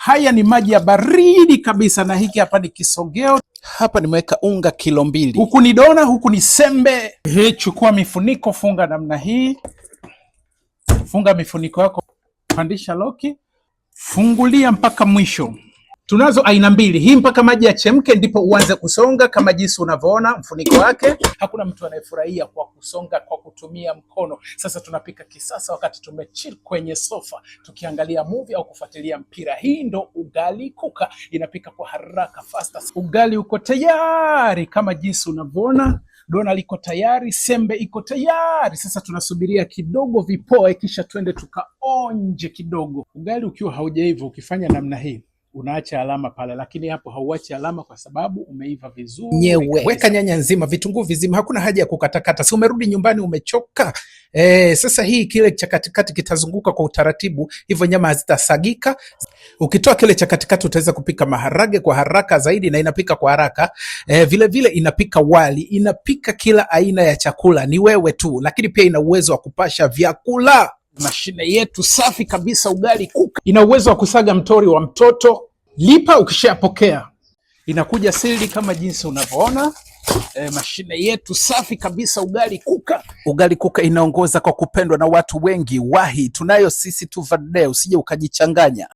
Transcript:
Haya ni maji ya baridi kabisa, na hiki hapa ni kisogeo. Hapa nimeweka unga kilo 2. Huku ni dona, huku ni sembe. Chukua mifuniko, funga namna hii. Funga mifuniko yako, pandisha loki, fungulia mpaka mwisho. Tunazo aina mbili, hii mpaka maji yachemke ndipo uanze kusonga kama jinsi unavyoona mfuniko wake. Hakuna mtu anayefurahia kwa kusonga kwa kutumia mkono. Sasa tunapika kisasa wakati tumechill kwenye sofa tukiangalia movie au kufuatilia mpira. Hii ndo ugali kuka, inapika kwa haraka faster. Ugali uko tayari kama jinsi unavyoona. Dona liko tayari, sembe iko tayari. Sasa tunasubiria kidogo vipoe kisha twende tukaonje kidogo. Ugali ukiwa haujaiva ukifanya namna hii unaacha alama pale, lakini hapo hauachi alama kwa sababu umeiva vizuri. Weka nyanya nzima, vitunguu vizima, hakuna haja ya kukatakata. Si umerudi nyumbani umechoka? Sasa hii kile cha katikati kitazunguka kwa utaratibu, hivyo nyama hazitasagika. Ukitoa kile cha katikati utaweza kupika maharage kwa haraka zaidi, na inapika kwa haraka. Vile vile inapika wali, inapika kila aina ya chakula, ni wewe tu, lakini pia ina uwezo wa kupasha vyakula. Mashine yetu safi kabisa ugali kuka ina uwezo wa kusaga mtori wa mtoto. Lipa ukishapokea, inakuja sili kama jinsi unavyoona. Mashine yetu safi kabisa ugali kuka. Ugali kuka inaongoza kwa kupendwa na watu wengi. Wahi, tunayo sisi tu Verde, usije ukajichanganya.